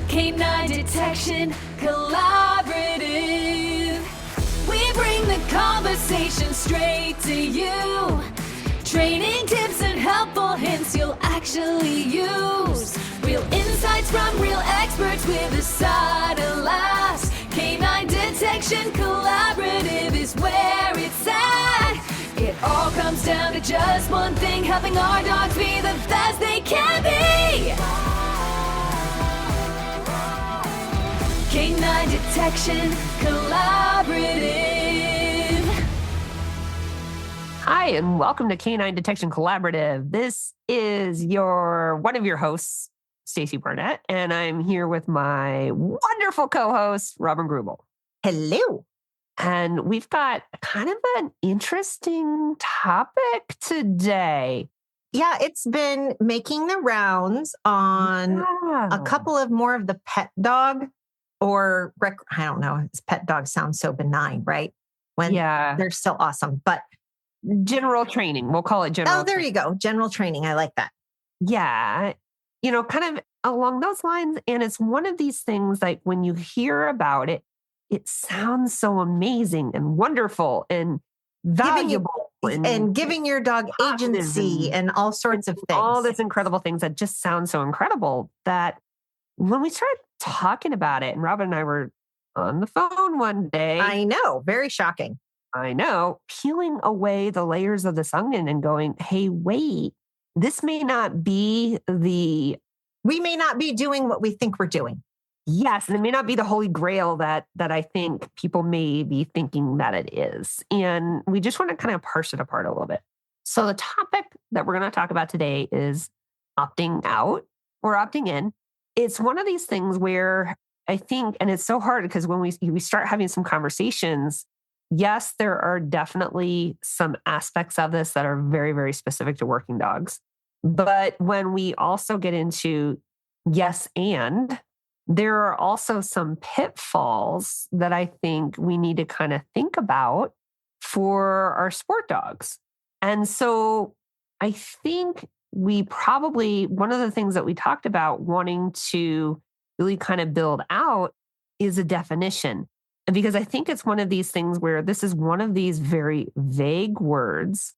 Canine Detection Collaborative. We bring the conversation straight to you. Training tips and helpful hints you'll actually use. Real insights from real experts with a side of laughs. Canine Detection Collaborative is where it's at. It all comes down to just one thing, helping our dogs be the best they can be. Canine Detection Collaborative. Hi, and welcome to Canine Detection Collaborative. This is one of your hosts, Stacy Barnett, and I'm here with my wonderful co-host, Robin Greubel. Hello. And we've got kind of an interesting topic today. Yeah, it's been making the rounds on a couple of more of the pet dog or I don't know. Pet dog sounds so benign, right? When they're still awesome, but general training. We'll call it general. Oh, there you go. General training. I like that. Yeah. Kind of along those lines. And it's one of these things like when you hear about it, it sounds so amazing and wonderful and valuable. Giving your dog agency and all sorts of things. All these incredible things that just sound so incredible that when we started talking about it, and Robin and I were on the phone one day. I know. Very shocking. I know. Peeling away the layers of this onion and going, hey, wait, this may not be we may not be doing what we think we're doing. Yes. And it may not be the holy grail that I think people may be thinking that it is. And we just want to kind of parse it apart a little bit. So the topic that we're going to talk about today is opting out or opting in. It's one of these things where I think, and it's so hard because when we start having some conversations, yes, there are definitely some aspects of this that are very, very specific to working dogs. But when we also get into yes, and there are also some pitfalls that I think we need to kind of think about for our sport dogs. And so I think one of the things that we talked about wanting to really kind of build out is a definition. And because I think it's one of these things where this is one of these very vague words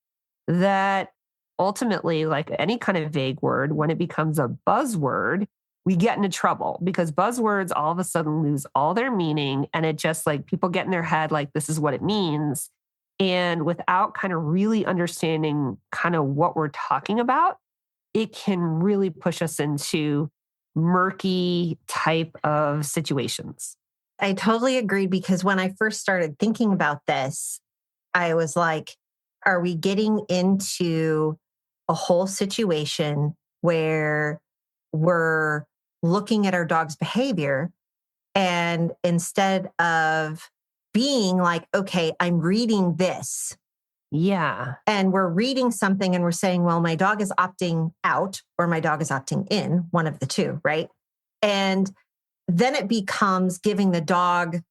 that ultimately, like any kind of vague word, when it becomes a buzzword, we get into trouble because buzzwords all of a sudden lose all their meaning. And it just like people get in their head, like, this is what it means. And without kind of really understanding kind of what we're talking about, it can really push us into murky type of situations. I totally agreed because when I first started thinking about this, I was like, are we getting into a whole situation where we're looking at our dog's behavior and instead of being like, okay, I'm reading this. Yeah. And we're reading something and we're saying, well, my dog is opting out or my dog is opting in, one of the two, right? And then it becomes giving the dog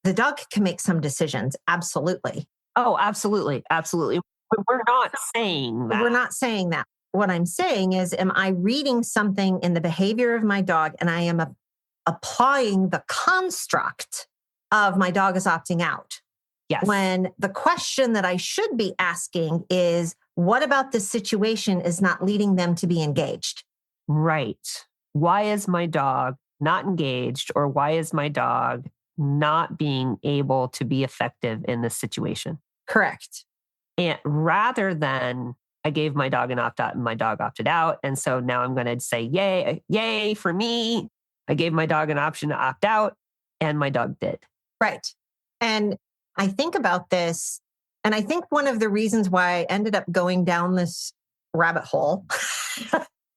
can make some decisions. Absolutely. Oh, absolutely. Absolutely. But we're not saying that. We're not saying that. What I'm saying is, am I reading something in the behavior of my dog and I am applying the construct of my dog is opting out? Yes. When the question that I should be asking is, what about this situation is not leading them to be engaged? Right. Why is my dog not engaged, or why is my dog not being able to be effective in this situation? Correct. And rather than I gave my dog an opt-out and my dog opted out. And so now I'm going to say, yay for me. I gave my dog an option to opt out and my dog did. Right. And I think about this, and I think one of the reasons why I ended up going down this rabbit hole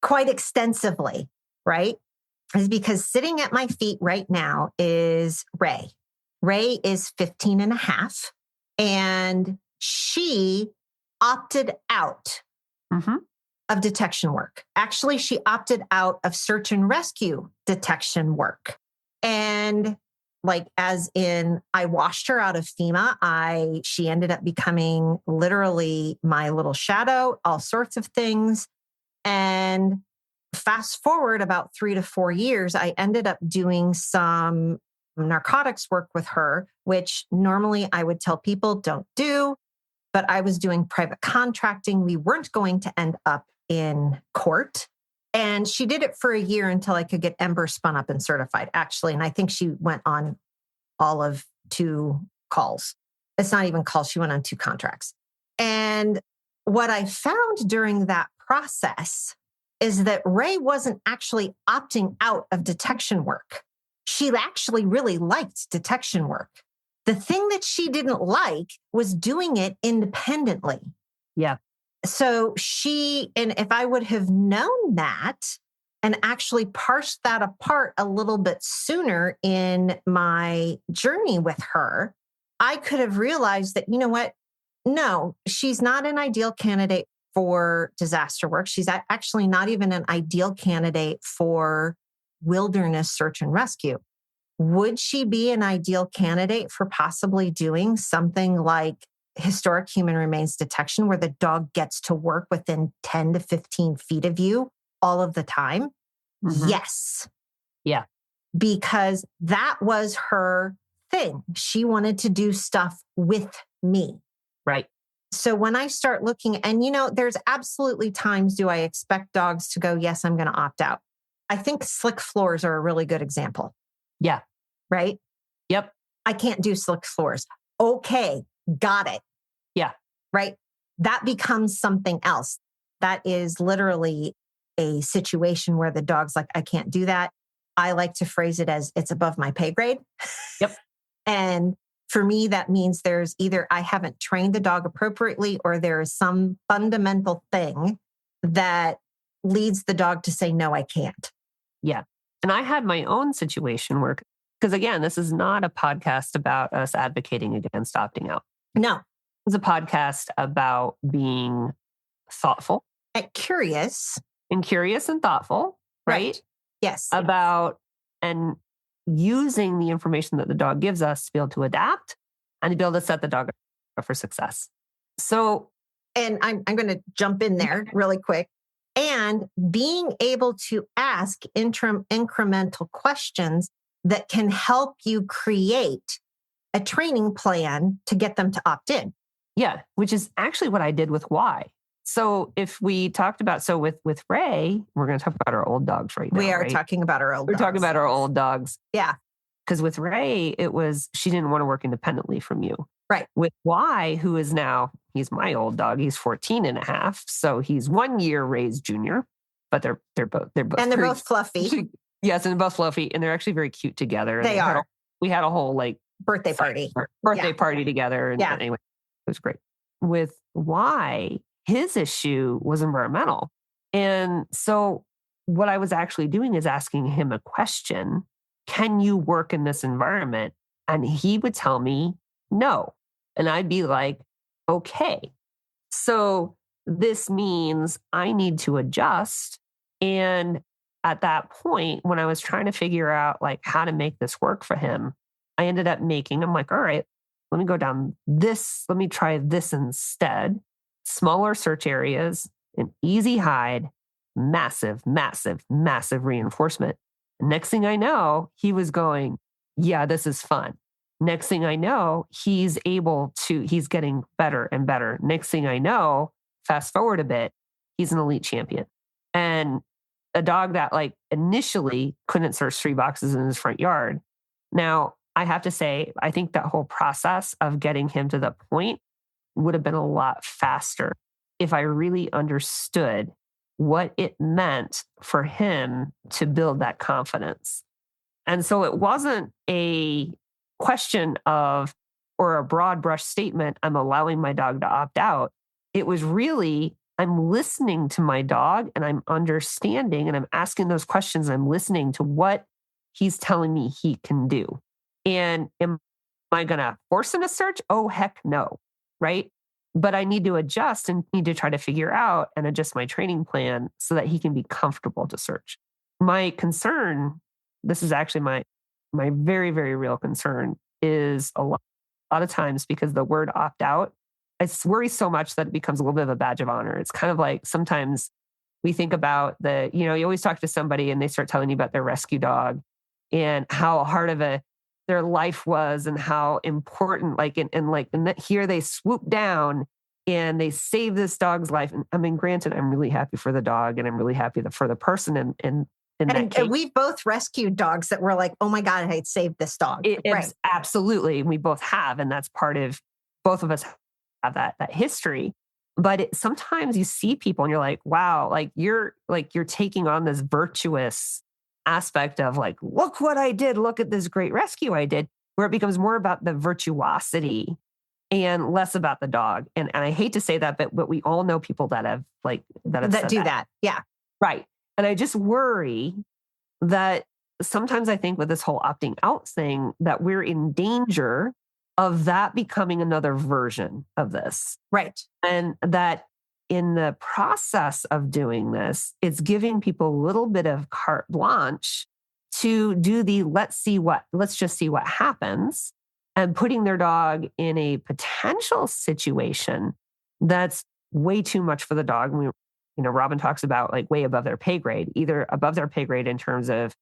quite extensively, right, is because sitting at my feet right now is Ray. Ray is 15 and a half, and she opted out of detection work. Actually, she opted out of search and rescue detection work. And like, as in, I washed her out of FEMA. She ended up becoming literally my little shadow, all sorts of things. And Fast forward about 3 to 4 years, I ended up doing some narcotics work with her, which normally I would tell people don't do, but I was doing private contracting. We weren't going to end up in court. And she did it for a year until I could get Ember spun up and certified, actually. And I think she went on all of 2 calls. It's not even calls. She went on 2 contracts. And what I found during that process is that Ray wasn't actually opting out of detection work. She actually really liked detection work. The thing that she didn't like was doing it independently. Yeah. So and if I would have known that and actually parsed that apart a little bit sooner in my journey with her, I could have realized that, you know what? No, she's not an ideal candidate for disaster work. She's actually not even an ideal candidate for wilderness search and rescue. Would she be an ideal candidate for possibly doing something like historic human remains detection, where the dog gets to work within 10 to 15 feet of you all of the time? Mm-hmm. Yes. Yeah. Because that was her thing. She wanted to do stuff with me. Right. So when I start looking, and there's absolutely times do I expect dogs to go, yes, I'm going to opt out. I think slick floors are a really good example. Yeah. Right? Yep. I can't do slick floors. Okay. Got it. Yeah. Right. That becomes something else. That is literally a situation where the dog's like, I can't do that. I like to phrase it as it's above my pay grade. Yep. And for me, that means there's either I haven't trained the dog appropriately, or there is some fundamental thing that leads the dog to say, no, I can't. Yeah. And I had my own situation where, because again, this is not a podcast about us advocating against opting out. No. It's a podcast about being thoughtful. Curious. And curious and thoughtful, right? Yes. About and using the information that the dog gives us to be able to adapt and to be able to set the dog up for success. So, and I'm going to jump in there really quick. And being able to ask incremental questions that can help you create a training plan to get them to opt in. Yeah, which is actually what I did with Y. So if we talked about, with Ray, we're going to talk about our old dogs right now. We are right? talking about our old dogs. We're talking about our old dogs. Yeah. Because with Ray, she didn't want to work independendly from you. Right. With Y, who is now, he's my old dog. He's 14 and a half. So he's 1 year Ray's junior, but they're both. And they're both fluffy. Yes. And they're both fluffy. And they're actually very cute together. They are. We had a whole birthday party. Party together. And anyway, it was great. With Y, his issue was environmental. And so what I was actually doing is asking him a question. Can you work in this environment? And he would tell me no. And I'd be like, okay. So this means I need to adjust. And at that point, when I was trying to figure out how to make this work for him, I ended up I'm like, all right, let me go down this. Let me try this instead. Smaller search areas, an easy hide, massive reinforcement. Next thing I know, he was going, yeah, this is fun. Next thing I know, he's getting better and better. Next thing I know, fast forward a bit, he's an elite champion. And a dog that initially couldn't search 3 boxes in his front yard. Now, I have to say, I think that whole process of getting him to the point would have been a lot faster if I really understood what it meant for him to build that confidence. And so it wasn't a question of, or a broad brush statement, I'm allowing my dog to opt out. It was really, I'm listening to my dog and I'm understanding and I'm asking those questions. I'm listening to what he's telling me he can do. And am I going to force him to search? Oh, heck no. Right. But I need to adjust and need to try to figure out and adjust my training plan so that he can be comfortable to search. My concern, this is actually my very, very real concern, is a lot of times because the word opt out, it worries so much that it becomes a little bit of a badge of honor. It's kind of like sometimes We think about you always talk to somebody and they start telling you about their rescue dog and how hard of their life was and how important, and that here they swoop down and they save this dog's life. And I mean, granted, I'm really happy for the dog and I'm really happy for the person in that case. And we've both rescued dogs that were like, oh my God, I saved this dog. Right. Absolutely. We both have. And that's part of, both of us have that history. But sometimes you see people and you're like, wow, you're taking on this virtuous aspect of look what I did. Look at this great rescue I did, where it becomes more about the virtuosity and less about the dog. And I hate to say that, but we all know people that have that do that. Yeah. Right. And I just worry that sometimes I think with this whole opting out thing that we're in danger of that becoming another version of this. Right. And that in the process of doing this, it's giving people a little bit of carte blanche to do let's just see what happens, and putting their dog in a potential situation that's way too much for the dog. Robin talks about way above their pay grade, either above their pay grade in terms of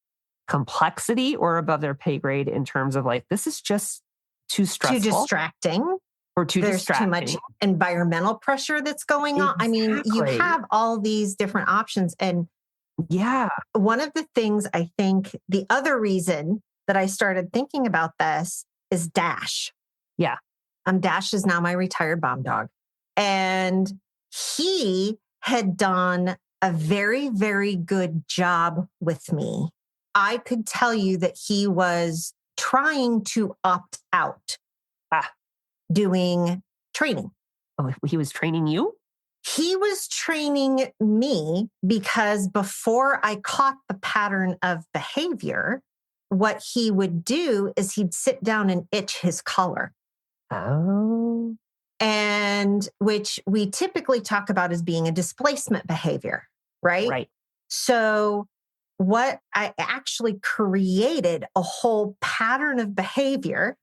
complexity or above their pay grade in terms of this is just too stressful. Too distracting. Or too There's distracting. Too much environmental pressure that's going on. I mean, you have all these different options. And yeah, one of the things I think, the other reason that I started thinking about this is Dash. Yeah. Dash is now my retired bomb dog. And he had done a very, very good job with me. I could tell you that he was trying to opt out. Doing training. Oh, he was training you? He was training me because before I caught the pattern of behavior, what he would do is he'd sit down and itch his collar. Oh. And which we typically talk about as being a displacement behavior, right? Right. So what I actually created a whole pattern of behavior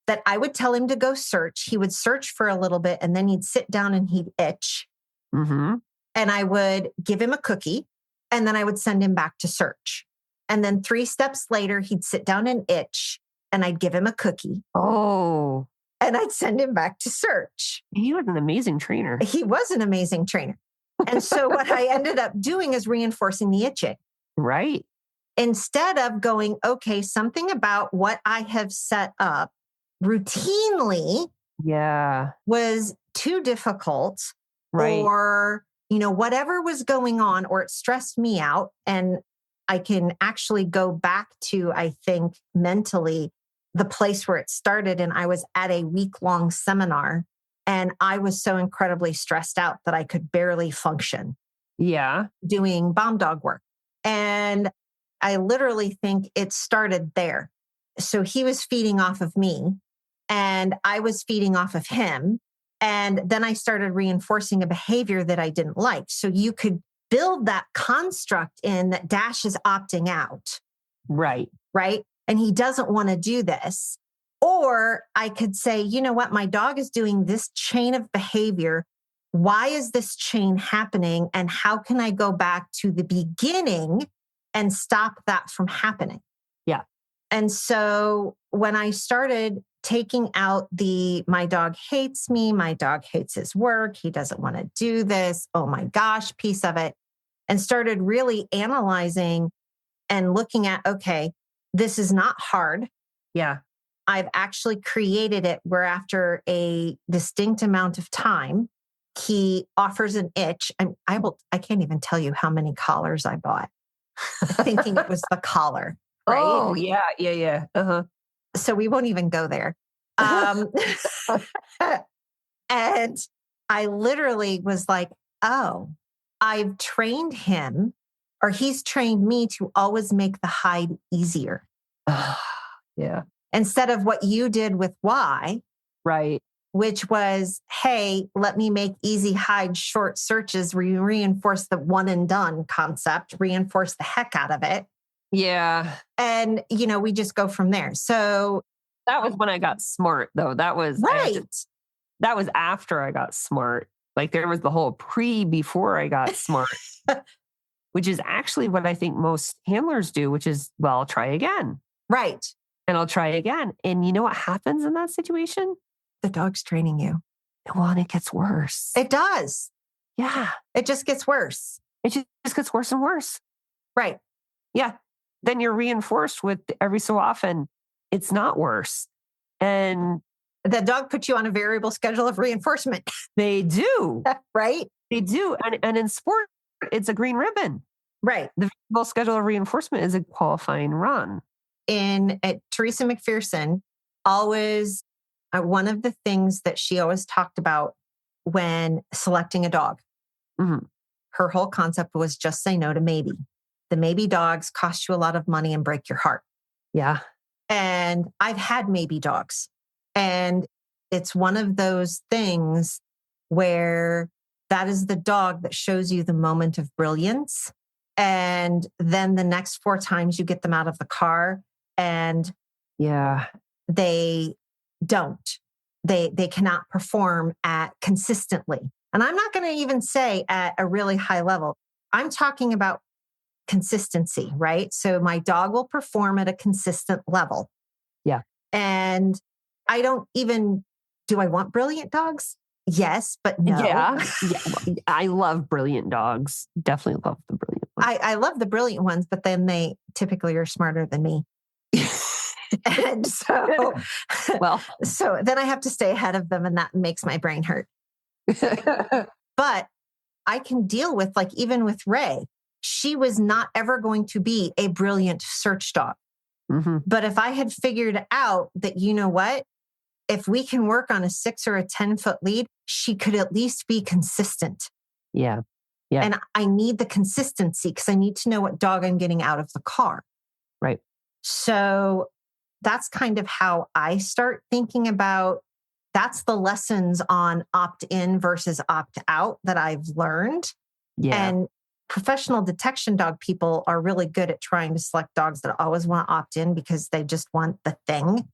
that I would tell him to go search. He would search for a little bit and then he'd sit down and he'd itch. Mm-hmm. And I would give him a cookie and then I would send him back to search. And then 3 steps later, he'd sit down and itch and I'd give him a cookie. Oh. And I'd send him back to search. He was an amazing trainer. He was an amazing trainer. And so what I ended up doing is reinforcing the itching. Right. Instead of going, okay, something about what I have set up routinely was too difficult, right? Or, whatever was going on, or it stressed me out. And I can actually go back to, I think, mentally, the place where it started. And I was at a week-long seminar and I was so incredibly stressed out that I could barely function. Yeah. Doing bomb dog work. And I literally think it started there. So he was feeding off of me and I was feeding off of him. And then I started reinforcing a behavior that I didn't like. So you could build that construct in that Dash is opting out. Right. Right. And he doesn't want to do this. Or I could say, you know what? My dog is doing this chain of behavior. Why is this chain happening? And how can I go back to the beginning and stop that from happening? Yeah. And so when I started taking out my dog hates me, my dog hates his work, he doesn't want to do this, oh my gosh, piece of it, and started really analyzing and looking at, okay, this is not hard. Yeah. I've actually created it where after a distinct amount of time, he offers an itch. I can't even tell you how many collars I bought, thinking it was the collar. Right? Oh, yeah, yeah, yeah. Uh-huh. So we won't even go there. And I literally was like, oh, I've trained him, or he's trained me to always make the hide easier. Yeah. Instead of what you did with Y. Right. Which was, hey, let me make easy hide short searches, reinforce the one and done concept, reinforce the heck out of it. Yeah. And, we just go from there. So that was when I got smart, though. That was right. That was after I got smart. Like there was the whole before I got smart. which is actually what I think most handlers do, which is, well, I'll try again. Right. And I'll try again. And you know what happens in that situation? The dog's training you. Well, and it gets worse. It does. Yeah. It just gets worse. It just gets worse and worse. Right. Yeah. Then you're reinforced with every so often, it's not worse. And the dog puts you on a variable schedule of reinforcement. They do. Right? They do. And in sport, it's a green ribbon. Right. The variable schedule of reinforcement is a qualifying run. Teresa McPherson, always one of the things that she always talked about when selecting a dog, her whole concept was just say no to maybe. The maybe dogs cost you a lot of money and break your heart. Yeah. And I've had maybe dogs. And it's one of those things where that is the dog that shows you the moment of brilliance. And then the next 4 times you get them out of the car and they don't. They cannot perform at consistently. And I'm not going to even say at a really high level. I'm talking about consistency, right? So my dog will perform at a consistent level. Yeah. And I don't even, do I want brilliant dogs? Yes, but no. Yeah. I love brilliant dogs. Definitely love the brilliant ones. I love the brilliant ones, but then they typically are smarter than me. And so, so then I have to stay ahead of them and that makes my brain hurt. But I can deal with, like, even with Ray, she was not ever going to be a brilliant search dog. But if I had figured out that, you know what, if we can work on a 6 or a 10-foot lead, she could at least be consistent. Yeah. And I need the consistency because I need to know what dog I'm getting out of the car. Right. So that's kind of how I start thinking about, that's the lessons on opt-in versus opt-out that I've learned. Yeah. And professional detection dog people are really good at trying to select dogs that always want to opt in because they just want the thing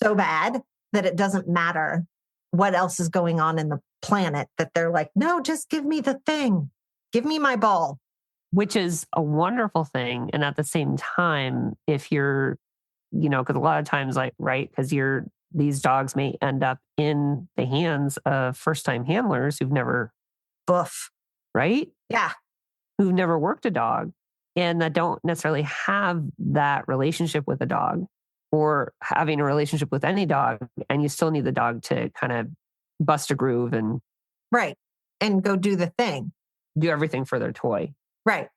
so bad that it doesn't matter what else is going on in the planet, that they're like, no, just give me the thing. Give me my ball. Which is a wonderful thing. And at the same time, if you're, because a lot of times, because these dogs may end up in the hands of first-time handlers who've never right? Yeah. Who've never worked a dog and that don't necessarily have that relationship with a dog or having a relationship with any dog. And you still need the dog to kind of bust a groove and and go do the thing. Do everything for their toy. Right.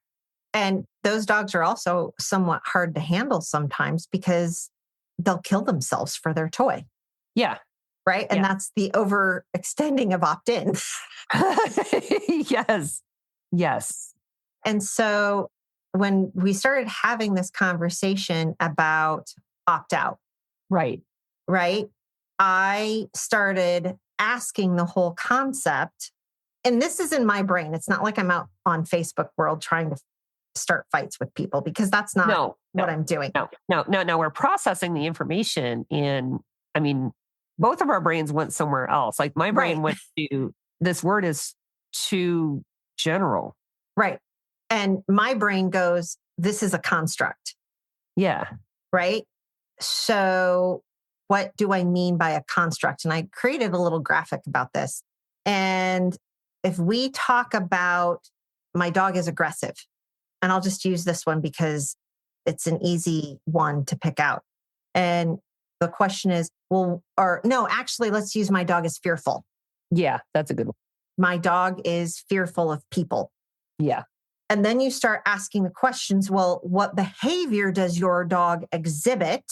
And those dogs are also somewhat hard to handle sometimes because they'll kill themselves for their toy. Yeah. Right. And that's the overextending of opt-in. Yes. And so when we started having this conversation about opt-out, right, I started asking the whole concept. And this is in my brain. It's not like I'm out on Facebook world trying to start fights with people because that's not what I'm doing. No. We're processing the information. And I mean, both of our brains went somewhere else. Like my brain went to, this word is too general. Right. And my brain goes, this is a construct. Yeah. Right. So what do I mean by a construct? And I created a little graphic about this. And if we talk about my dog is aggressive, and I'll just use this one because it's an easy one to pick out. And the question is, let's use my dog is fearful. Yeah, that's a good one. My dog is fearful of people. Yeah. And then you start asking the questions, well, what behavior does your dog exhibit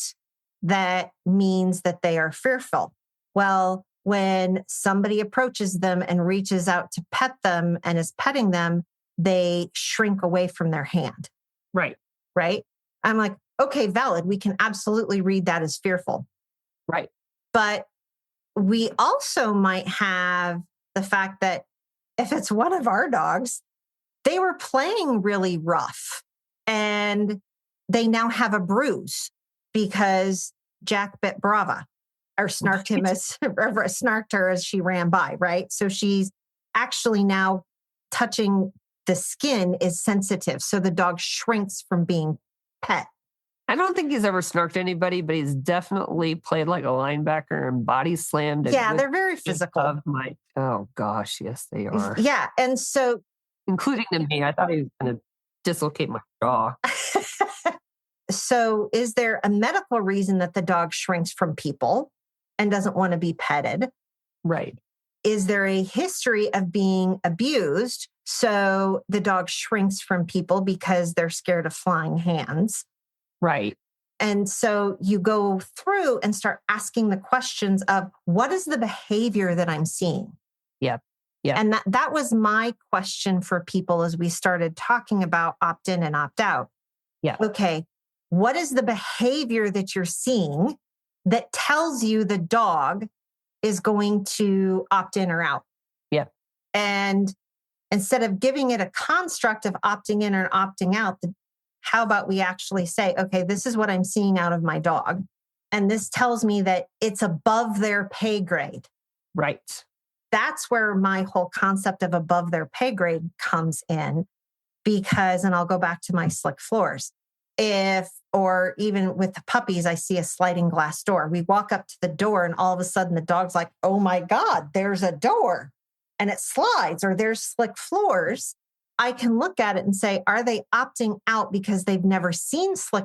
that means that they are fearful? Well, when somebody approaches them and reaches out to pet them and is petting them, they shrink away from their hand. Right. I'm like, okay, valid. We can absolutely read that as fearful. Right. But we also might have the fact that if it's one of our dogs, they were playing really rough and they now have a bruise because Jack bit Brava or snarked her as she ran by, right? So she's actually now touching the skin is sensitive. So the dog shrinks from being pet. I don't think he's ever snarked anybody, but he's definitely played like a linebacker and body slammed. Yeah, they're very physical. Oh gosh, yes, they are. Yeah. And so, including to me, I thought he was going to dislocate my jaw. so is there a medical reason that the dog shrinks from people and doesn't want to be petted? Right. Is there a history of being abused? So the dog shrinks from people because they're scared of flying hands. Right. And so you go through and start asking the questions of what is the behavior that I'm seeing? Yep. Yeah. And that was my question for people as we started talking about opt in and opt out. Yeah. Okay. What is the behavior that you're seeing that tells you the dog is going to opt in or out? Yep. And instead of giving it a construct of opting in or opting out, how about we actually say, okay, this is what I'm seeing out of my dog. And this tells me that it's above their pay grade. Right. That's where my whole concept of above their pay grade comes in because, and I'll go back to my slick floors. Or even with the puppies, I see a sliding glass door. We walk up to the door and all of a sudden the dog's like, oh my God, there's a door and it slides, or there's slick floors. I can look at it and say, are they opting out because they've never seen slick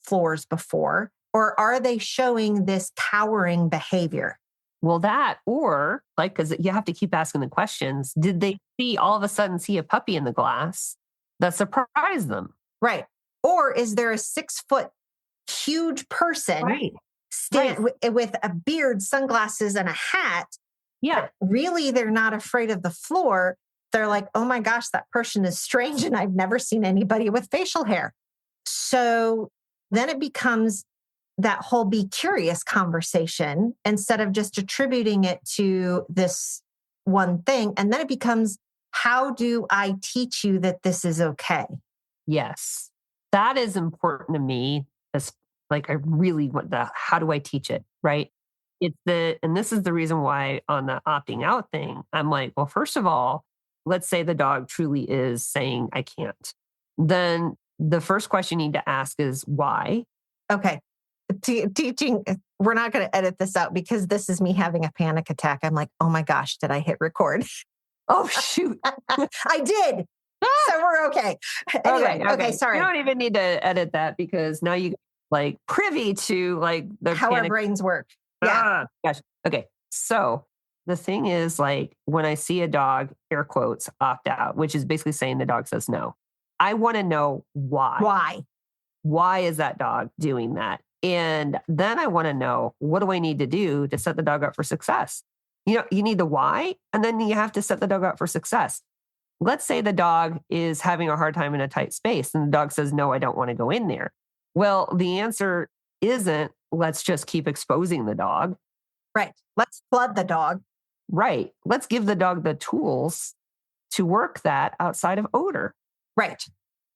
floors before? Or are they showing this cowering behavior? Well, that, or like, because you have to keep asking the questions. Did they all of a sudden see a puppy in the glass that surprised them? Right. Or is there a 6-foot huge person with a beard, sunglasses, and a hat? Yeah. Really, they're not afraid of the floor. They're like, oh my gosh, that person is strange and I've never seen anybody with facial hair. So then it becomes that whole be curious conversation instead of just attributing it to this one thing. And then it becomes, how do I teach you that this is okay? Yes. That is important to me. Like, I really want how do I teach it? Right. And this is the reason why on the opting out thing, I'm like, well, first of all, let's say the dog truly is saying, I can't. Then the first question you need to ask is why? Okay. Teaching, we're not going to edit this out because this is me having a panic attack. I'm like, oh my gosh, did I hit record? Oh, shoot. I did. So we're okay. Anyway, okay, sorry. You don't even need to edit that because now you like privy to like how our brains work. Yeah. Gosh. Okay. So the thing is, like, when I see a dog, air quotes, opt out, which is basically saying the dog says no, I want to know why. Why? Why is that dog doing that? And then I want to know, what do I need to do to set the dog up for success? You need the why, and then you have to set the dog up for success. Let's say the dog is having a hard time in a tight space and the dog says, no, I don't want to go in there. Well, the answer isn't, let's just keep exposing the dog. Right. Let's flood the dog. Right. Let's give the dog the tools to work that outside of odor. Right.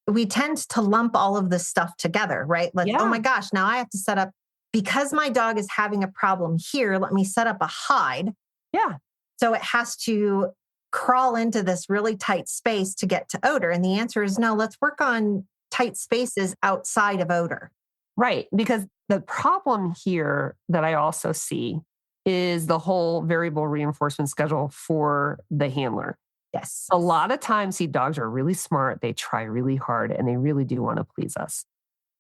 We tend to lump all of this stuff together, right? Like, oh my gosh, now I have to set up, because my dog is having a problem here, let me set up a hide. Yeah. So it has to crawl into this really tight space to get to odor. And the answer is no, let's work on tight spaces outside of odor. Right. Because the problem here that I also see is the whole variable reinforcement schedule for the handler. Yes. A lot of times, dogs are really smart. They try really hard and they really do want to please us.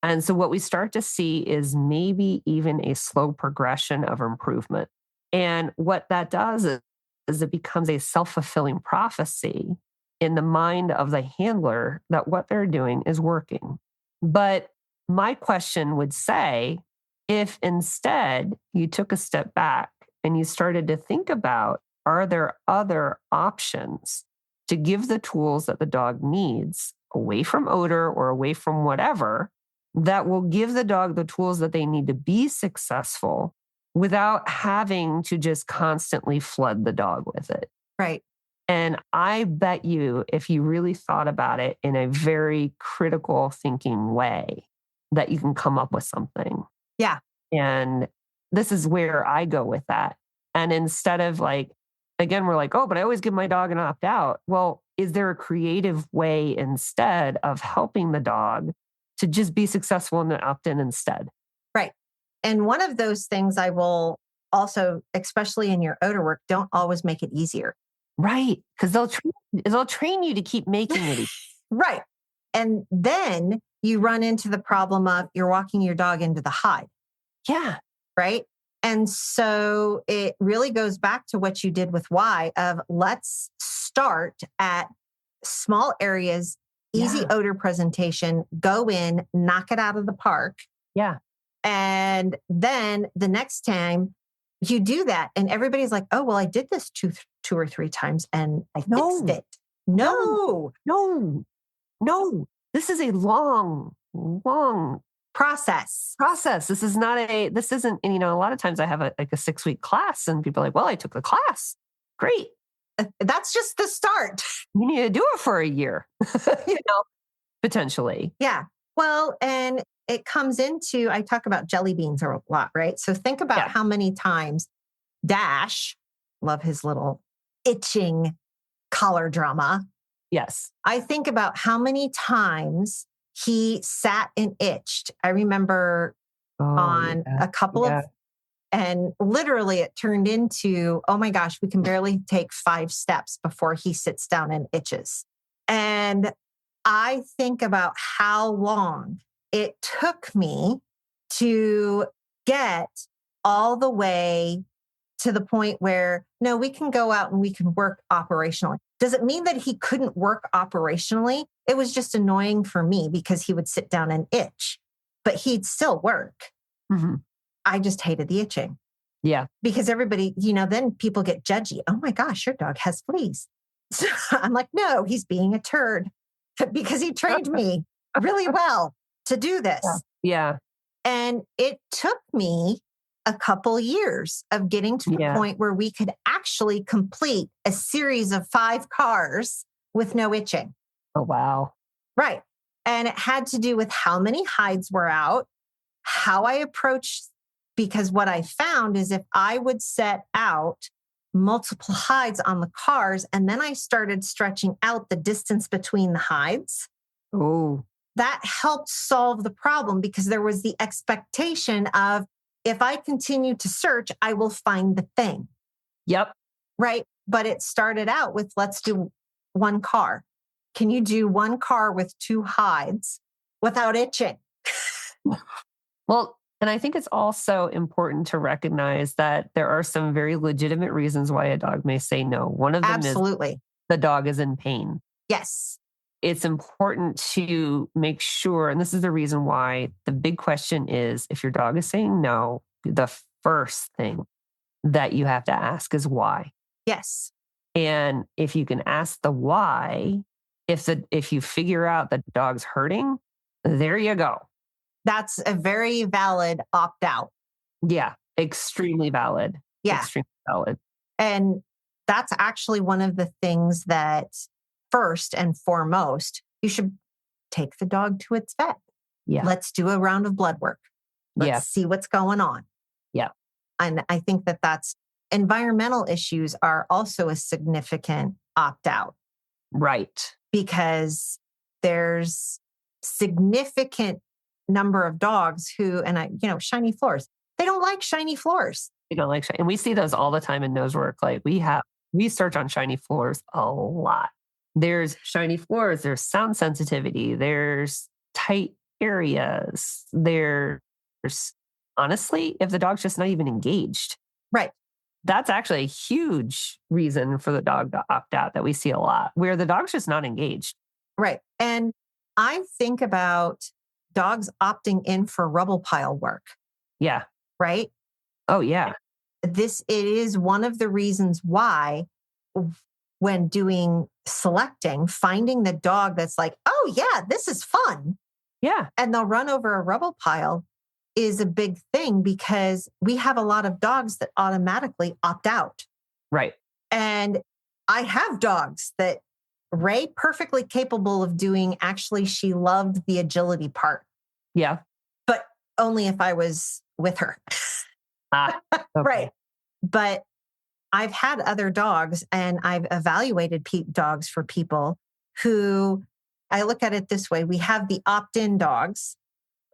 And so what we start to see is maybe even a slow progression of improvement. And what that does is it becomes a self-fulfilling prophecy in the mind of the handler that what they're doing is working. But my question would say, if instead you took a step back and you started to think about, are there other options to give the tools that the dog needs away from odor or away from whatever that will give the dog the tools that they need to be successful without having to just constantly flood the dog with it? Right. And I bet you, if you really thought about it in a very critical thinking way, that you can come up with something. Yeah. And this is where I go with that. And instead of like again, we're like, oh, but I always give my dog an opt out. Well, is there a creative way instead of helping the dog to just be successful and opt in instead? Right. And one of those things I will also, especially in your odor work, don't always make it easier. Right. Because they'll train you to keep making it easy. Right. And then you run into the problem of you're walking your dog into the hide. Yeah. Right. And so it really goes back to what you did with why of let's start at small areas, easy odor presentation, go in, knock it out of the park. Yeah. And then the next time you do that and everybody's like, oh, well, I did this two or three times and I fixed it. No. This is a long process. This isn't, and a lot of times I have a 6-week class and people are like, well, I took the class. Great. That's just the start. You need to do it for a year, potentially. Yeah. Well, and it comes into, I talk about jelly beans a lot, right? So think about how many times Dash, love his little itching collar drama. Yes. I think about how many times he sat and itched. I remember on a couple of, and literally it turned into, oh my gosh, we can barely take 5 steps before he sits down and itches. And I think about how long it took me to get all the way to the point where, no, we can go out and we can work operationally. Does it mean that he couldn't work operationally? It was just annoying for me because he would sit down and itch, but he'd still work. Mm-hmm. I just hated the itching. Yeah. Because everybody, then people get judgy. Oh my gosh, your dog has fleas. So I'm like, no, he's being a turd because he trained me really well to do this. Yeah. And it took me a couple years of getting to the point where we could actually complete a series of 5 cars with no itching. Oh, wow. Right. And it had to do with how many hides were out, how I approached, because what I found is if I would set out multiple hides on the cars, and then I started stretching out the distance between the hides. Oh, that helped solve the problem because there was the expectation of if I continue to search, I will find the thing. Yep. Right. But it started out with let's do 1 car. Can you do 1 car with 2 hides without itching? Well, and I think it's also important to recognize that there are some very legitimate reasons why a dog may say no. One of them is the dog is in pain. Yes. It's important to make sure, and this is the reason why the big question is, if your dog is saying no, the first thing that you have to ask is why. Yes. And if you can ask the why, if you figure out that the dog's hurting, there you go. That's a very valid opt-out. Yeah, extremely valid. Yeah. Extremely valid. And that's actually one of the things that first and foremost, you should take the dog to its vet. Yeah. Let's do a round of blood work. Let's see what's going on. Yeah. And I think that that's environmental issues are also a significant opt-out. Right. Because there's significant number of dogs who, shiny floors. They don't like shiny floors. They don't like shiny. And we see those all the time in nose work. Like we search on shiny floors a lot. There's shiny floors. There's sound sensitivity. There's tight areas. There's honestly, if the dog's just not even engaged. Right. That's actually a huge reason for the dog to opt out that we see a lot, where the dog's just not engaged. Right. And I think about dogs opting in for rubble pile work. Yeah. Right. Oh, yeah. It is one of the reasons why when doing selecting, finding the dog that's like, oh yeah, this is fun. Yeah. And they'll run over a rubble pile is a big thing because we have a lot of dogs that automatically opt out. Right. And I have dogs that Ray perfectly capable of doing. Actually, she loved the agility part. Yeah. But only if I was with her. Okay. Right. But I've had other dogs and I've evaluated dogs for people who, I look at it this way. We have the opt-in dogs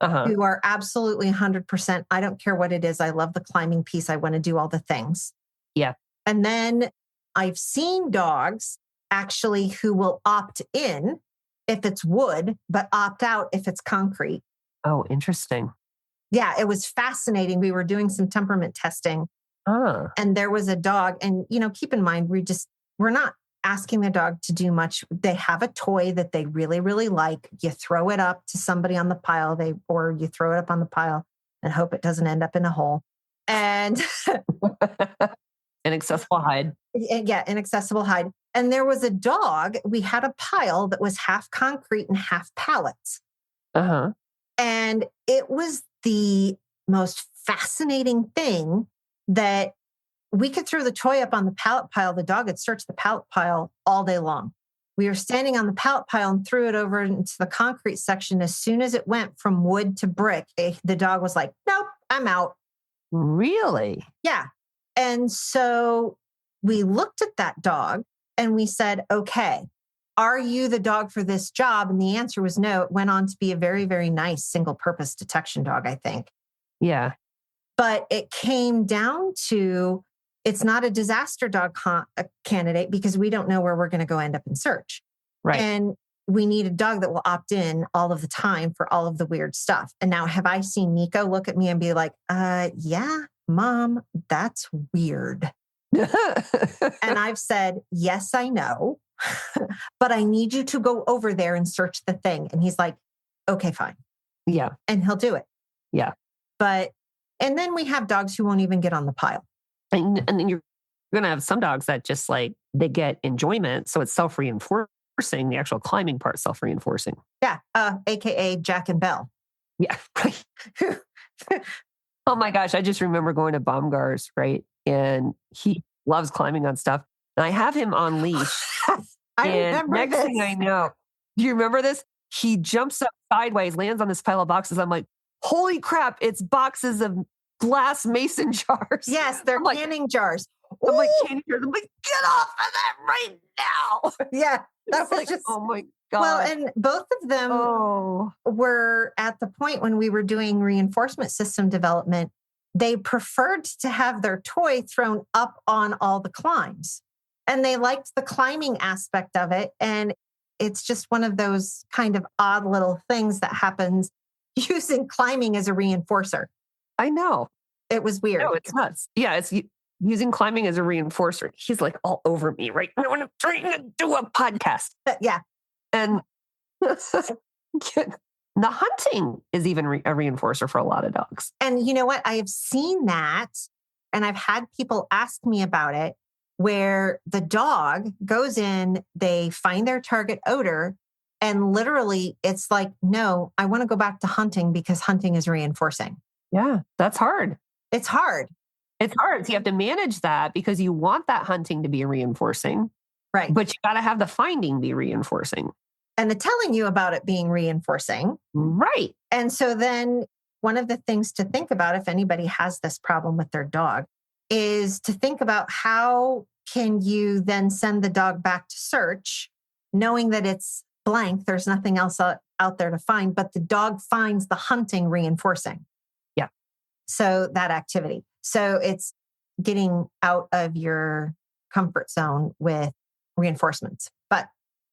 who are absolutely 100%. I don't care what it is. I love the climbing piece. I want to do all the things. Yeah. And then I've seen dogs actually who will opt in if it's wood, but opt out if it's concrete. Oh, interesting. Yeah, it was fascinating. We were doing some temperament testing and there was a dog, and, keep in mind, we're not asking the dog to do much. They have a toy that they really, really like. You throw it up to somebody on the pile, or you throw it up on the pile and hope it doesn't end up in a hole. And inaccessible hide. Yeah, inaccessible hide. And there was a dog, we had a pile that was half concrete and half pallets. And it was the most fascinating thing that we could throw the toy up on the pallet pile. The dog had searched the pallet pile all day long. We were standing on the pallet pile and threw it over into the concrete section. As soon as it went from wood to brick, the dog was like, nope, I'm out. Really? Yeah. And so we looked at that dog and we said, okay, are you the dog for this job? And the answer was no. It went on to be a very, very nice single purpose detection dog, I think. Yeah. But it came down to, it's not a disaster dog candidate because we don't know where we're going to go end up in search. Right. And we need a dog that will opt in all of the time for all of the weird stuff. And now, have I seen Nico look at me and be like, yeah, Mom, that's weird. And I've said, yes, I know, but I need you to go over there and search the thing. And he's like, okay, fine. Yeah. And he'll do it. Yeah. And then we have dogs who won't even get on the pile. And then you're going to have some dogs that just they get enjoyment. So it's self-reinforcing. The actual climbing part, self-reinforcing. Yeah. AKA Jack and Belle. Yeah. Oh my gosh. I just remember going to Baumgart's, right? And he loves climbing on stuff. And I have him on leash. I remember next this. thing I know, do you remember this? He jumps up sideways, lands on this pile of boxes. I'm like, holy crap, it's boxes of glass mason jars. Yes, they're canning jars. I'm like, canning jars. I'm like, get off of that right now. Yeah. That was just, oh my God. Well, and both of them were at the point when we were doing reinforcement system development, they preferred to have their toy thrown up on all the climbs. And they liked the climbing aspect of it. And it's just one of those kind of odd little things that happens using climbing as a reinforcer. I know. It was weird. No, it's nuts. Yeah, it's using climbing as a reinforcer. He's like all over me right now when I'm trying to do a podcast. Yeah. And the hunting is even a reinforcer for a lot of dogs. And you know what? I have seen that. And I've had people ask me about it, where the dog goes in, they find their target odor, and literally it's like, no, I want to go back to hunting because hunting is reinforcing. Yeah, that's hard. It's hard. It's hard. So you have to manage that because you want that hunting to be reinforcing. Right. But you got to have the finding be reinforcing. And the telling you about it being reinforcing. Right. And so then one of the things to think about, if anybody has this problem with their dog, is to think about how can you then send the dog back to search, knowing that it's blank, there's nothing else out there to find, but the dog finds the hunting reinforcing. Yeah. So that activity. So it's getting out of your comfort zone with reinforcements. But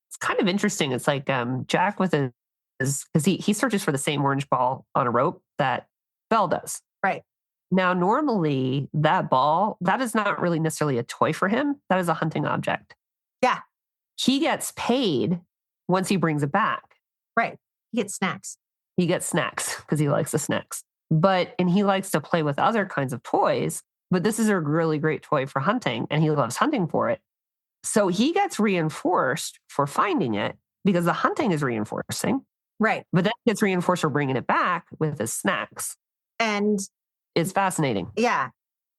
it's kind of interesting. It's like Jack with his, because he searches for the same orange ball on a rope that Belle does. Right. Now, normally that ball, that is not really necessarily a toy for him. That is a hunting object. Yeah. He gets paid once he brings it back. Right. He gets snacks. He gets snacks because he likes the snacks. And he likes to play with other kinds of toys, but this is a really great toy for hunting and he loves hunting for it. So he gets reinforced for finding it because the hunting is reinforcing. Right. But then he gets reinforced for bringing it back with his snacks. And it's fascinating. Yeah.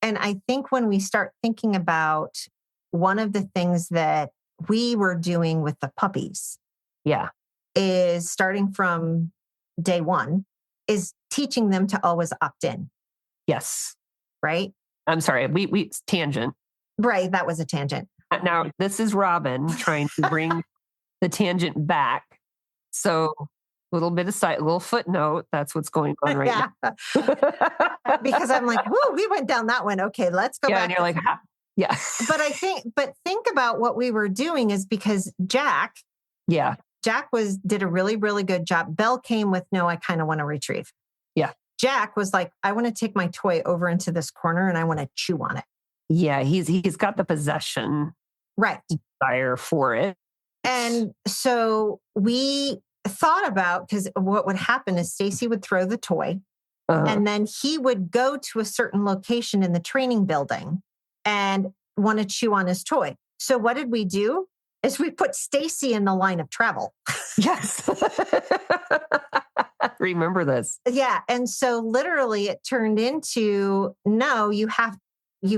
And I think when we start thinking about one of the things that we were doing with the puppies, yeah, is starting from day one, is teaching them to always opt in. Yes. Right? I'm sorry. We tangent. Right. That was a tangent. Now, this is Robin trying to bring the tangent back. So little footnote. That's what's going on right now. Because I'm like, whoo, we went down that one. Okay, let's go back. And you're like, yeah. But think about what we were doing is because Jack did a really, really good job. Belle came with, no, I kind of want to retrieve. Yeah. Jack was like, I want to take my toy over into this corner and I want to chew on it. Yeah. He's got the possession desire for it. And so we thought about, because what would happen is Stacy would throw the toy and then he would go to a certain location in the training building and want to chew on his toy. So what did we do? Is we put Stacy in the line of travel. Yes. Remember this. Yeah. And so literally it turned into, no, you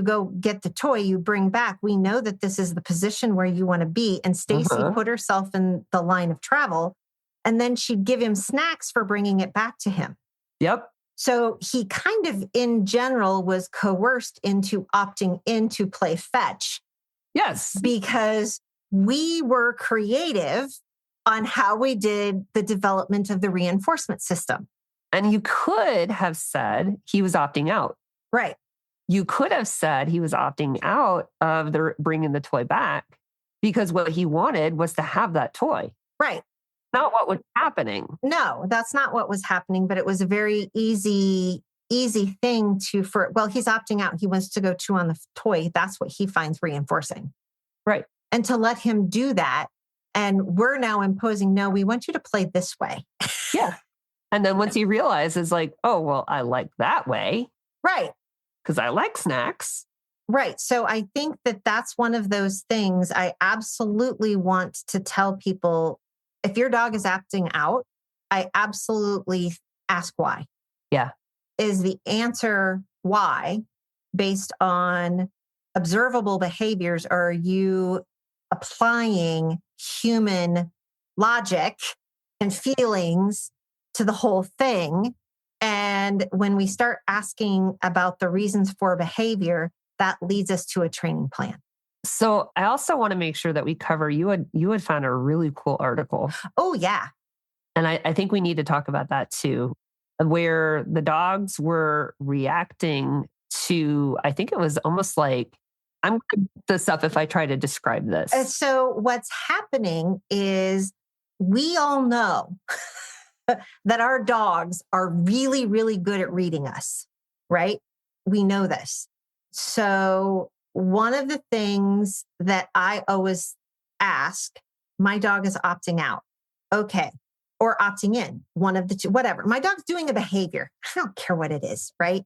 go get the toy, you bring back. We know that this is the position where you want to be. And Stacy put herself in the line of travel. And then she'd give him snacks for bringing it back to him. Yep. So he kind of, in general, was coerced into opting in to play fetch. Yes. Because we were creative on how we did the development of the reinforcement system. And you could have said he was opting out. Right. You could have said he was opting out of bringing the toy back because what he wanted was to have that toy. Right. Not what was happening. No, that's not what was happening, but it was a very easy thing he's opting out. He wants to go chew on the toy. That's what he finds reinforcing. Right. And to let him do that. And we're now imposing, no, we want you to play this way. Yeah. And then once he realizes like, oh, well, I like that way. Right. Because I like snacks. Right. So I think that that's one of those things I absolutely want to tell people. If your dog is acting out, I absolutely ask why. Yeah. Is the answer why based on observable behaviors? Or are you applying human logic and feelings to the whole thing? And when we start asking about the reasons for behavior, that leads us to a training plan. So I also want to make sure that we cover, you had found a really cool article. Oh, yeah. And I think we need to talk about that too, where the dogs were reacting to, I think it was almost like, I'm going to look this up if I try to describe this. So what's happening is we all know that our dogs are really, really good at reading us, right? We know this. So one of the things that I always ask, my dog is opting out. Okay. Or opting in, one of the two, whatever. My dog's doing a behavior. I don't care what it is, right?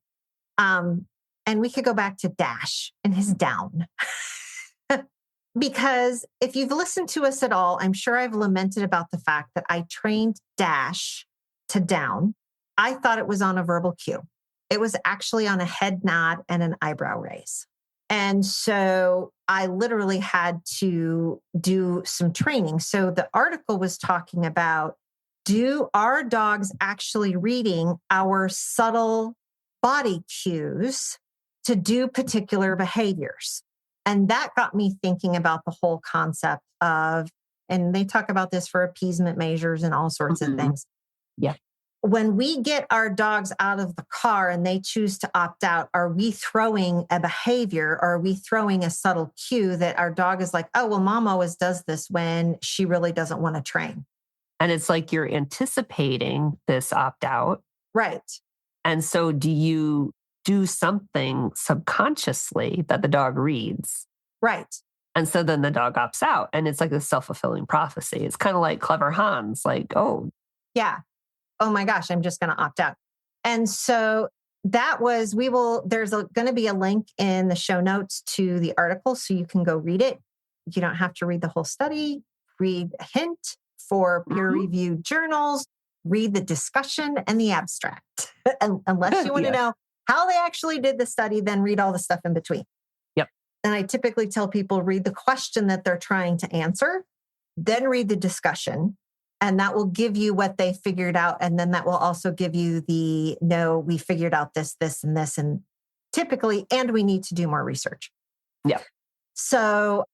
And we could go back to Dash and his down. Because if you've listened to us at all, I'm sure I've lamented about the fact that I trained Dash to down. I thought it was on a verbal cue. It was actually on a head nod and an eyebrow raise. And so I literally had to do some training. So the article was talking about, do our dogs actually reading our subtle body cues to do particular behaviors? And that got me thinking about the whole concept of, and they talk about this for appeasement measures and all sorts of things. Yeah. When we get our dogs out of the car and they choose to opt out, are we throwing a behavior or are we throwing a subtle cue that our dog is like, oh, well, mom always does this when she really doesn't want to train? And it's like you're anticipating this opt out. Right. And so do you do something subconsciously that the dog reads? Right. And so then the dog opts out and it's like a self-fulfilling prophecy. It's kind of like Clever Hans, like, oh. Yeah. Oh my gosh, I'm just going to opt out. And so that was, there's going to be a link in the show notes to the article so you can go read it. You don't have to read the whole study, read a hint for peer-reviewed journals, read the discussion and the abstract. And unless you want to know how they actually did the study, then read all the stuff in between. Yep. And I typically tell people, read the question that they're trying to answer, then read the discussion. And that will give you what they figured out. And then that will also give you no, we figured out this, this, and this. And typically, and we need to do more research. Yeah. So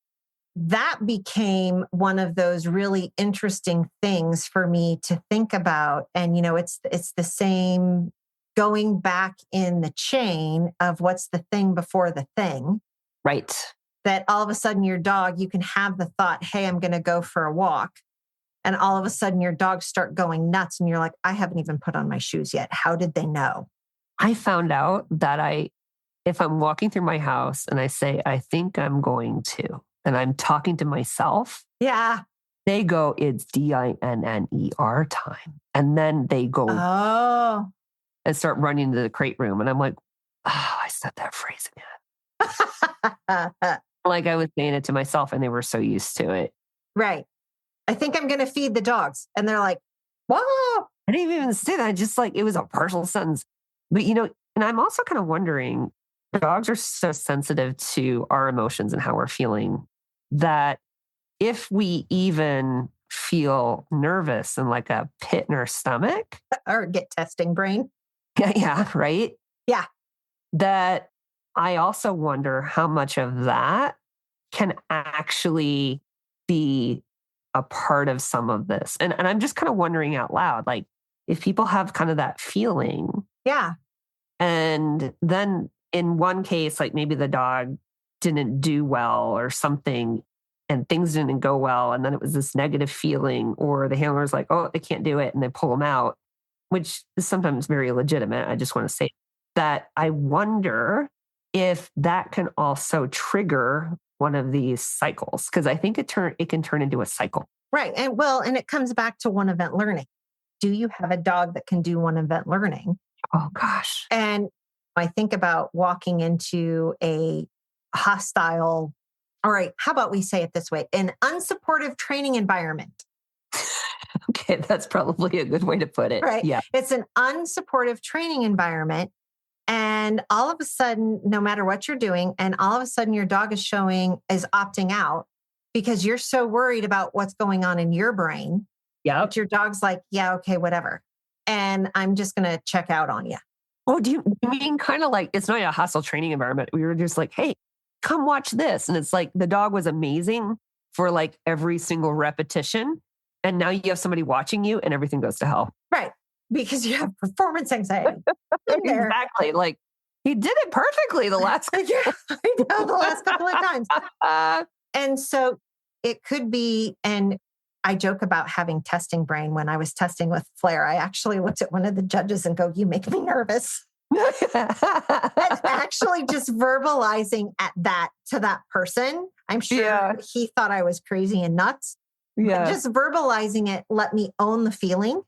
that became one of those really interesting things for me to think about. And, it's the same going back in the chain of what's the thing before the thing. Right. That all of a sudden your dog, you can have the thought, hey, I'm going to go for a walk. And all of a sudden your dogs start going nuts and you're like, I haven't even put on my shoes yet. How did they know? I found out that if I'm walking through my house and I say, I think I'm going to, and I'm talking to myself. Yeah. They go, it's DINNER time. And then they go and start running to the crate room. And I'm like, oh, I said that phrase again. Like I was saying it to myself and they were so used to it. Right. I think I'm going to feed the dogs. And they're like, whoa. I didn't even say that. Just like it was a partial sentence. But, and I'm also kind of wondering, dogs are so sensitive to our emotions and how we're feeling that if we even feel nervous and like a pit in our stomach. Or get testing brain. Yeah, right? Yeah. That I also wonder how much of that can actually be a part of some of this. And I'm just kind of wondering out loud, like if people have kind of that feeling. Yeah. And then in one case, like maybe the dog didn't do well or something and things didn't go well. And then it was this negative feeling or the handler's like, oh, they can't do it. And they pull them out, which is sometimes very legitimate. I just want to say that I wonder if that can also trigger one of these cycles, because I think it can turn into a cycle. Right. And it comes back to one event learning. Do you have a dog that can do one event learning? Oh, gosh. And I think about walking into a hostile, all right, how about we say it this way, an unsupportive training environment. Okay, that's probably a good way to put it. Right. Yeah. It's an unsupportive training environment. And all of a sudden, no matter what you're doing, and all of a sudden your dog is opting out because you're so worried about what's going on in your brain. Yeah. But your dog's like, yeah, okay, whatever. And I'm just going to check out on you. Oh, do you mean kind of like, it's not a hostile training environment. We were just like, hey, come watch this. And it's like the dog was amazing for like every single repetition. And now you have somebody watching you and everything goes to hell. Right. Because you have performance anxiety. Exactly. Like he did it perfectly the last I know, the last couple of times. And so it could be, and I joke about having testing brain. When I was testing with Flair, I actually looked at one of the judges and go, you make me nervous. That's actually just verbalizing to that person. I'm sure he thought I was crazy and nuts. Yeah. But just verbalizing it let me own the feeling.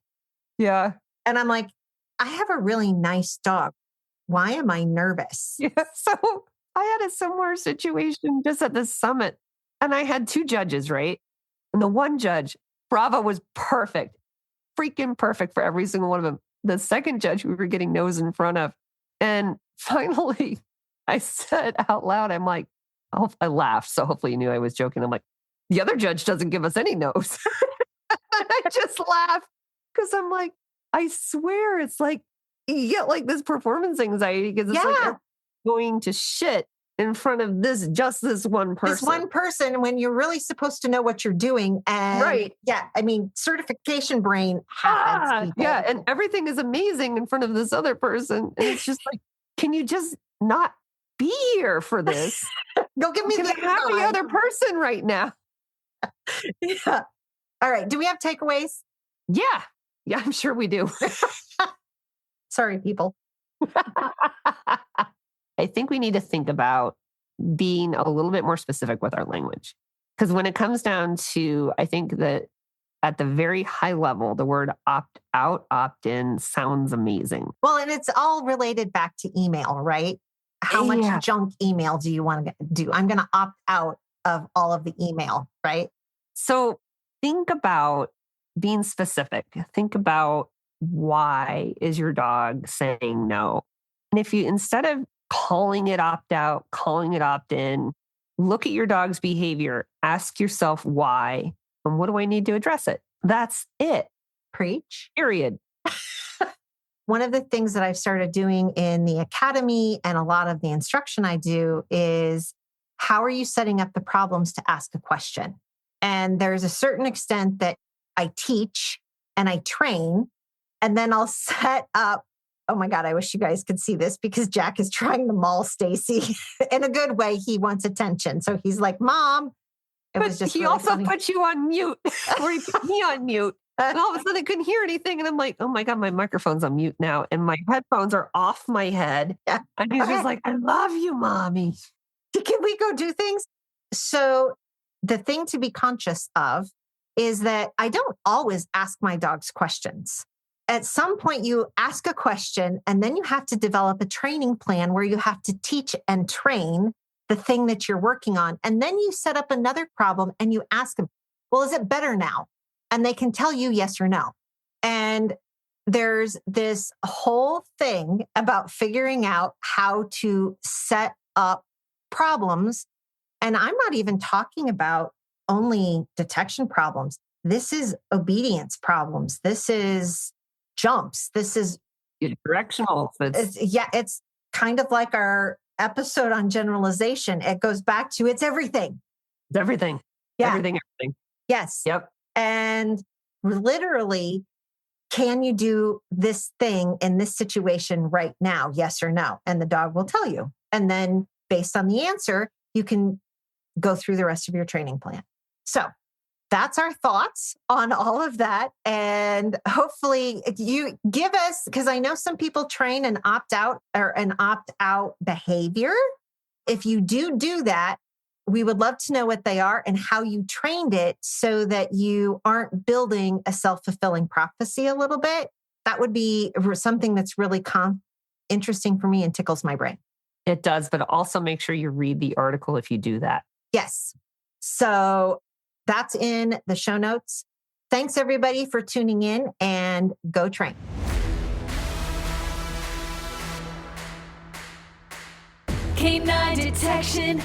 Yeah. And I'm like, I have a really nice dog. Why am I nervous? Yeah. So I had a similar situation just at the summit. And I had two judges, right? And the one judge, Bravo, was perfect, freaking perfect for every single one of them. The second judge we were getting nose in front of. And finally, I said out loud, I'm like, I laughed. So hopefully you knew I was joking. I'm like, the other judge doesn't give us any nose. I just laughed because I'm like, I swear it's like, you get like this performance anxiety because it's like going to shit in front of just this one person. This one person when you're really supposed to know what you're doing. And right. Yeah, I mean, certification brain happens. Yeah, and everything is amazing in front of this other person. And it's just like, can you just not be here for this? Go give me the happy other person right now. Yeah. All right. Do we have takeaways? Yeah. Yeah, I'm sure we do. Sorry, people. I think we need to think about being a little bit more specific with our language. Because when it comes down to, I think that at the very high level, the word opt out, opt in sounds amazing. Well, and it's all related back to email, right? How much junk email do you want to do? I'm going to opt out of all of the email, right? So think about being specific. Think about why is your dog saying no? And if you, instead of calling it opt out, calling it opt in, look at your dog's behavior, ask yourself why, and what do I need to address it? That's it. Preach. Period. One of the things that I've started doing in the academy and a lot of the instruction I do is how are you setting up the problems to ask a question? And there's a certain extent that I teach and I train, and then I'll set up. Oh my God, I wish you guys could see this because Jack is trying to maul Stacy in a good way. He wants attention. So he's like, Mom. It was just he really also funny. put you on mute, or he put me on mute. And all of a sudden I couldn't hear anything. And I'm like, oh my God, my microphone's on mute now. And my headphones are off my head. Yeah. And he's just like, I love you, Mommy. Can we go do things? So the thing to be conscious of is that I don't always ask my dogs questions. At some point, you ask a question, and then you have to develop a training plan where you have to teach and train the thing that you're working on. And then you set up another problem and you ask them, well, is it better now? And they can tell you yes or no. And there's this whole thing about figuring out how to set up problems. And I'm not even talking about only detection problems. This is obedience problems. This is jumps. This is Directional. it's kind of like our episode on generalization. It goes back to it's everything. It's everything. Yeah. Everything. Yes. Yep. And literally, can you do this thing in this situation right now? Yes or no? And the dog will tell you. And then based on the answer, you can go through the rest of your training plan. So that's our thoughts on all of that. And hopefully you give us, because I know some people train an opt-out or an opt-out behavior. If you do that, we would love to know what they are and how you trained it so that you aren't building a self-fulfilling prophecy a little bit. That would be something that's really interesting for me and tickles my brain. It does, but also make sure you read the article if you do that. Yes. So that's in the show notes. Thanks everybody for tuning in, and go train. Canine detection,